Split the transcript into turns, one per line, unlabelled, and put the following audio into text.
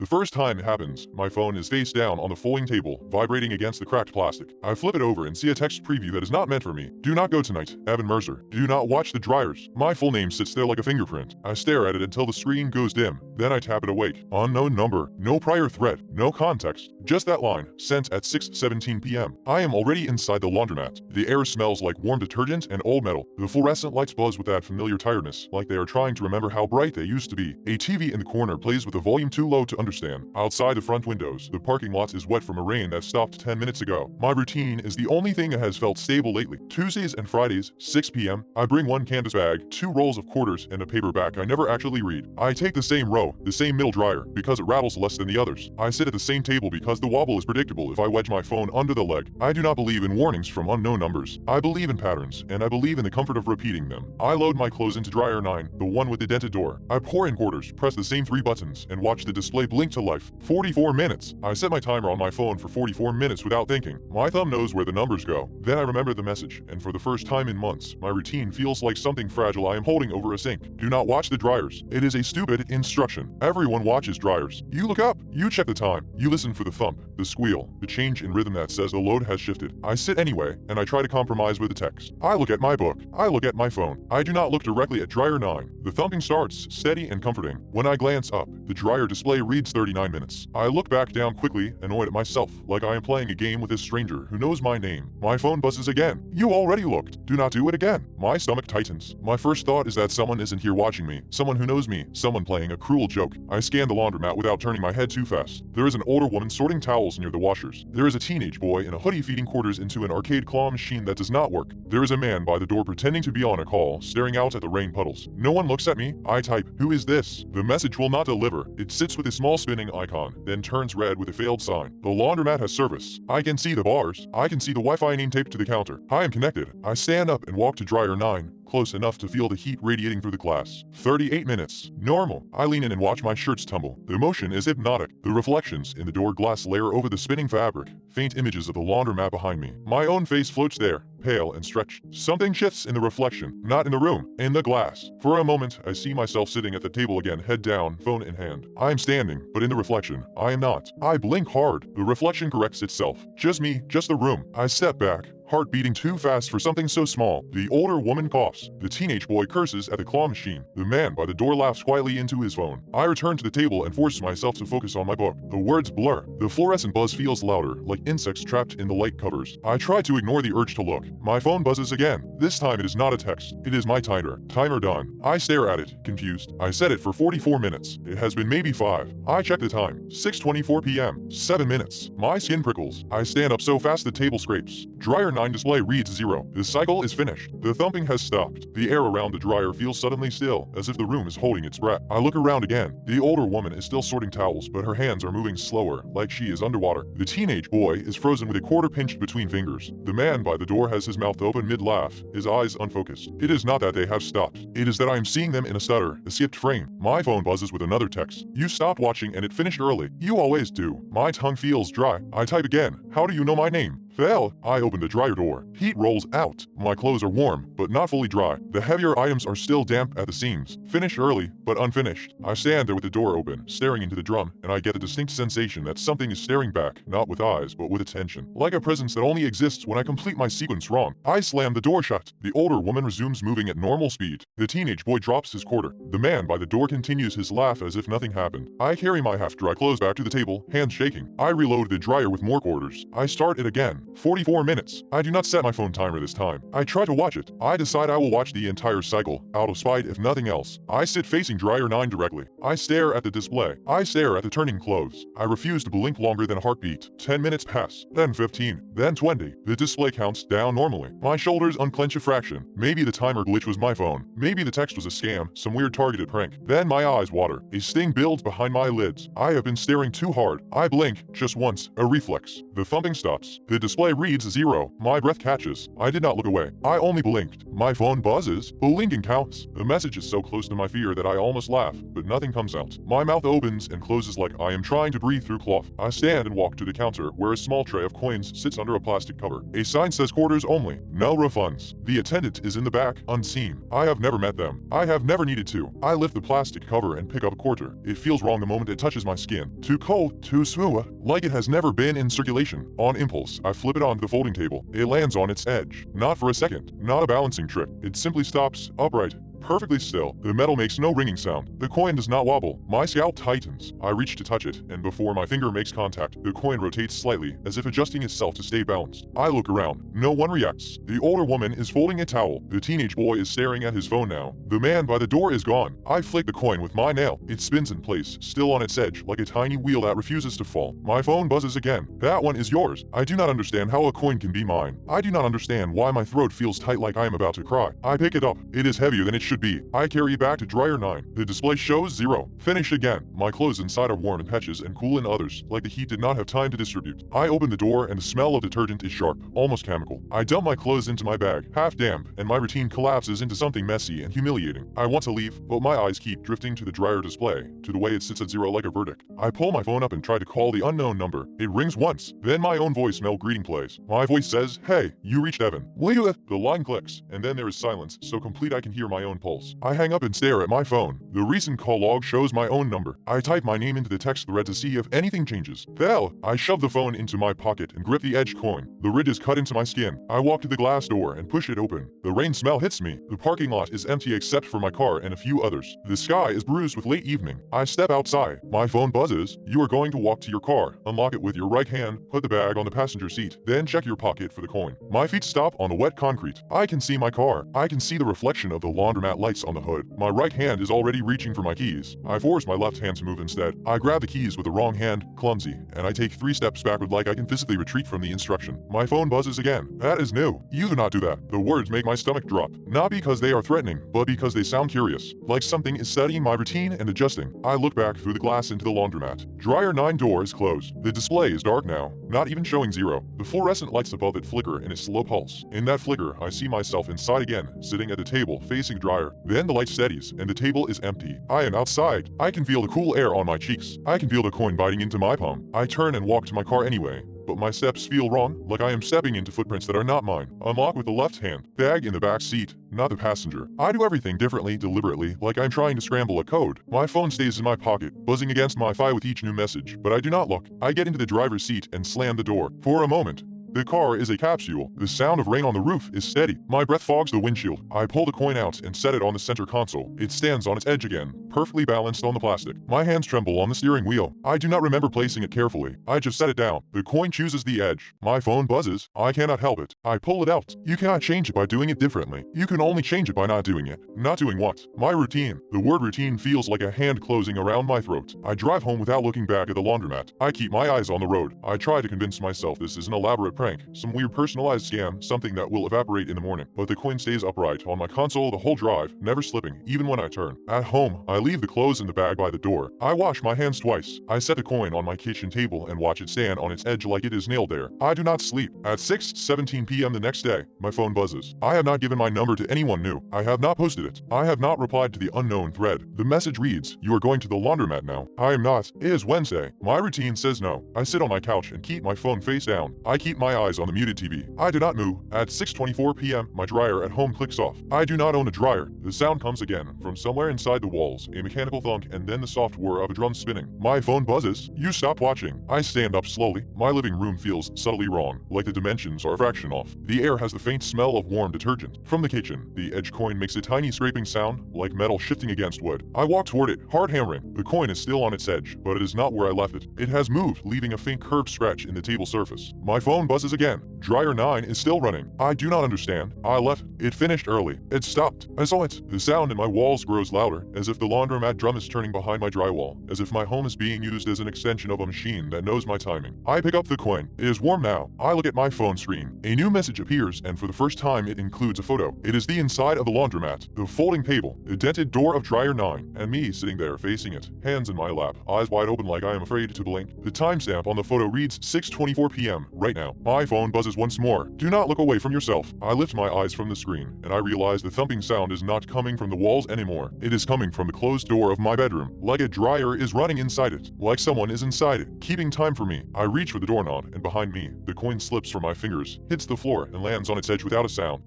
The first time it happens, my phone is face down on the folding table, vibrating against the cracked plastic. I flip it over and see a text preview that is not meant for me. Do not go tonight, Evan Mercer. Do not watch the dryers. My full name sits there like a fingerprint. I stare at it until the screen goes dim. Then I tap it awake. Unknown number, no prior thread, no context. Just that line, sent at 6:17 p.m. I am already inside the laundromat. The air smells like warm detergent and old metal. The fluorescent lights buzz with that familiar tiredness, like they are trying to remember how bright they used to be. A TV in the corner plays with the volume too low to understand. Outside the front windows, the parking lot is wet from a rain that stopped 10 minutes ago. My routine is the only thing that has felt stable lately. Tuesdays and Fridays, 6 p.m., I bring one canvas bag, 2 rolls of quarters, and a paperback I never actually read. I take the same row, the same middle dryer, because it rattles less than the others. I sit at the same table because the wobble is predictable if I wedge my phone under the leg. I do not believe in warnings from unknown numbers. I believe in patterns, and I believe in the comfort of repeating them. I load my clothes into dryer 9, the one with the dented door. I pour in quarters, press the same 3 buttons, and watch the display blink to life. 44 minutes. I set my timer on my phone for 44 minutes without thinking. My thumb knows where the numbers go. Then I remember the message, and for the first time in months, my routine feels like something fragile I am holding over a sink. Do not watch the dryers. It is a stupid instruction. Everyone watches dryers. You look up, you check the time, you listen for the thump, the squeal, the change in rhythm that says the load has shifted. I sit anyway, and I try to compromise with the text. I look at my book. I look at my phone. I do not look directly at dryer 9. The thumping starts, steady and comforting. When I glance up, the dryer display reads 39 minutes. I look back down quickly, annoyed at myself, like I am playing a game with this stranger who knows my name. My phone buzzes again. You already looked. Do not do it again. My stomach tightens. My first thought is that someone isn't here watching me. Someone who knows me. Someone playing a cruel joke. I scan the laundromat without turning my head too fast. There is an older woman sorting towels near the washers. There is a teenage boy in a hoodie feeding quarters into an arcade claw machine that does not work. There is a man by the door pretending to be on a call, staring out at the rain puddles. No one looks at me. I type, "Who is this?" The message will not deliver. It sits with a small spinning icon, then turns red with a failed sign. The laundromat has service. I can see the bars. I can see the Wi-Fi name taped to the counter. I am connected. I stand up and walk to dryer 9, close enough to feel the heat radiating through the glass. 38 minutes. Normal. I lean in and watch my shirts tumble. The motion is hypnotic. The reflections in the door glass layer over the spinning fabric. Faint images of the laundromat behind me. My own face floats there, pale and stretched. Something shifts in the reflection, not in the room, in the glass. For a moment, I see myself sitting at the table again, head down, phone in hand. I am standing, but in the reflection, I am not. I blink hard. The reflection corrects itself. Just me, just the room. I step back, heart beating too fast for something so small. The older woman coughs. The teenage boy curses at the claw machine. The man by the door laughs quietly into his phone. I return to the table and force myself to focus on my book. The words blur. The fluorescent buzz feels louder, like insects trapped in the light covers. I try to ignore the urge to look. My phone buzzes again. This time it is not a text. It is my timer. Timer done. I stare at it, confused. I set it for 44 minutes. It has been maybe 5. I check the time. 6:24 p.m. 7 minutes. My skin prickles. I stand up so fast the table scrapes. Dryer 9 display reads 0. The cycle is finished. The thumping has stopped. The air around the dryer feels suddenly still, as if the room is holding its breath. I look around again. The older woman is still sorting towels, but her hands are moving slower, like she is underwater. The teenage boy is frozen with a quarter pinched between fingers. The man by the door has his mouth open mid-laugh, his eyes unfocused. It is not that they have stopped. It is that I am seeing them in a stutter, a skipped frame. My phone buzzes with another text. You stopped watching and it finished early. You always do. My tongue feels dry. I type again. How do you know my name? Fail. I open the dryer door. Heat rolls out. My clothes are warm, but not fully dry. The heavier items are still damp at the seams. Finished early, but unfinished. I stand there with the door open, staring into the drum, and I get the distinct sensation that something is staring back, not with eyes, but with attention. Like a presence that only exists when I complete my sequence wrong. I slam the door shut. The older woman resumes moving at normal speed. The teenage boy drops his quarter. The man by the door continues his laugh as if nothing happened. I carry my half-dry clothes back to the table, hands shaking. I reload the dryer with more quarters. I start it again. 44 minutes. I do not set my phone timer this time. I try to watch it. I decide I will watch the entire cycle, out of spite if nothing else. I sit facing dryer 9 directly. I stare at the display. I stare at the turning clothes. I refuse to blink longer than a heartbeat. 10 minutes pass, then 15, then 20. The display counts down normally. My shoulders unclench a fraction. Maybe the timer glitch was my phone. Maybe the text was a scam, some weird targeted prank. Then my eyes water. A sting builds behind my lids. I have been staring too hard. I blink, just once, a reflex. The thumping stops. The display reads 0. My breath catches. I did not look away. I only blinked. My phone buzzes. Blinking counts. The message is so close to my fear that I almost laugh, but nothing comes out. My mouth opens and closes like I am trying to breathe through cloth. I stand and walk to the counter where a small tray of coins sits under a plastic cover. A sign says quarters only. No refunds. The attendant is in the back, unseen. I have never met them. I have never needed to. I lift the plastic cover and pick up a quarter. It feels wrong the moment it touches my skin. Too cold, too smooth, like it has never been in circulation. On impulse, I flip it onto the folding table. It lands on its edge. Not for a second. Not a balancing trick. It simply stops, upright. Perfectly still. The metal makes no ringing sound. The coin does not wobble. My scalp tightens. I reach to touch it, and before my finger makes contact, the coin rotates slightly, as if adjusting itself to stay balanced. I look around. No one reacts. The older woman is folding a towel. The teenage boy is staring at his phone now. The man by the door is gone. I flick the coin with my nail. It spins in place, still on its edge, like a tiny wheel that refuses to fall. My phone buzzes again. That one is yours. I do not understand how a coin can be mine. I do not understand why my throat feels tight like I am about to cry. I pick it up. It is heavier than it should be. I carry it back to dryer 9. The display shows 0. Finish again. My clothes inside are warm in patches and cool in others, like the heat did not have time to distribute. I open the door and the smell of detergent is sharp, almost chemical. I dump my clothes into my bag, half damp, and my routine collapses into something messy and humiliating. I want to leave, but my eyes keep drifting to the dryer display, to the way it sits at 0 like a verdict. I pull my phone up and try to call the unknown number. It rings once, then my own voicemail greeting plays. My voice says, "Hey, you reached Evan. Leave it." The line clicks, and then there is silence, so complete I can hear my own pulse. I hang up and stare at my phone. The recent call log shows my own number. I type my name into the text thread to see if anything changes. Hell, I shove the phone into my pocket and grip the edged coin. The ridge is cut into my skin. I walk to the glass door and push it open. The rain smell hits me. The parking lot is empty except for my car and a few others. The sky is bruised with late evening. I step outside. My phone buzzes. You are going to walk to your car. Unlock it with your right hand, put the bag on the passenger seat, then check your pocket for the coin. My feet stop on the wet concrete. I can see my car. I can see the reflection of the laundromat lights on the hood. My right hand is already reaching for my keys. I force my left hand to move instead. I grab the keys with the wrong hand, clumsy, and I take 3 steps backward like I can physically retreat from the instruction. My phone buzzes again. That is new. You do not do that. The words make my stomach drop. Not because they are threatening, but because they sound curious. Like something is studying my routine and adjusting. I look back through the glass into the laundromat. Dryer 9 door is closed. The display is dark now, not even showing 0. The fluorescent lights above it flicker in a slow pulse. In that flicker, I see myself inside again, sitting at the table, facing dryer. Then the light steadies, and the table is empty. I am outside. I can feel the cool air on my cheeks. I can feel the coin biting into my palm. I turn and walk to my car anyway, but my steps feel wrong, like I am stepping into footprints that are not mine. Unlock with the left hand. Bag in the back seat, not the passenger. I do everything differently, deliberately, like I'm trying to scramble a code. My phone stays in my pocket, buzzing against my thigh with each new message, but I do not look. I get into the driver's seat and slam the door. For a moment, the car is a capsule. The sound of rain on the roof is steady. My breath fogs the windshield. I pull the coin out and set it on the center console. It stands on its edge again, perfectly balanced on the plastic. My hands tremble on the steering wheel. I do not remember placing it carefully. I just set it down. The coin chooses the edge. My phone buzzes. I cannot help it. I pull it out. You cannot change it by doing it differently. You can only change it by not doing it. Not doing what? My routine. The word routine feels like a hand closing around my throat. I drive home without looking back at the laundromat. I keep my eyes on the road. I try to convince myself this is an elaborate prank, some weird personalized scam, something that will evaporate in the morning. But the coin stays upright on my console the whole drive, never slipping, even when I turn. At home, I leave the clothes in the bag by the door. I wash my hands twice. I set the coin on my kitchen table and watch it stand on its edge like it is nailed there. I do not sleep. At 6:17 p.m. the next day, my phone buzzes. I have not given my number to anyone new. I have not posted it. I have not replied to the unknown thread. The message reads, "You are going to the laundromat now." I am not. It is Wednesday. My routine says no. I sit on my couch and keep my phone face down. I keep my eyes on the muted TV. I do not move. At 6:24 p.m., my dryer at home clicks off. I do not own a dryer. The sound comes again, from somewhere inside the walls, a mechanical thunk and then the soft whir of a drum spinning. My phone buzzes. You stop watching. I stand up slowly. My living room feels subtly wrong, like the dimensions are a fraction off. The air has the faint smell of warm detergent. From the kitchen, the edge coin makes a tiny scraping sound, like metal shifting against wood. I walk toward it, hard hammering. The coin is still on its edge, but it is not where I left it. It has moved, leaving a faint curved scratch in the table surface. My phone buzzes again. Dryer 9 is still running. I do not understand. I left. It finished early. It stopped. I saw it. The sound in my walls grows louder, as if the laundromat drum is turning behind my drywall, as if my home is being used as an extension of a machine that knows my timing. I pick up the coin. It is warm now. I look at my phone screen. A new message appears, and for the first time it includes a photo. It is the inside of the laundromat, the folding table, the dented door of dryer 9, and me sitting there facing it, hands in my lap, eyes wide open like I am afraid to blink. The timestamp on the photo reads 6:24 p.m. right now. My phone buzzes once more. Do not look away from yourself. I lift my eyes from the screen, and I realize the thumping sound is not coming from the walls anymore. It is coming from the closed door of my bedroom, like a dryer is running inside it, like someone is inside it, keeping time for me. I reach for the doorknob, and behind me, the coin slips from my fingers, hits the floor, and lands on its edge without a sound.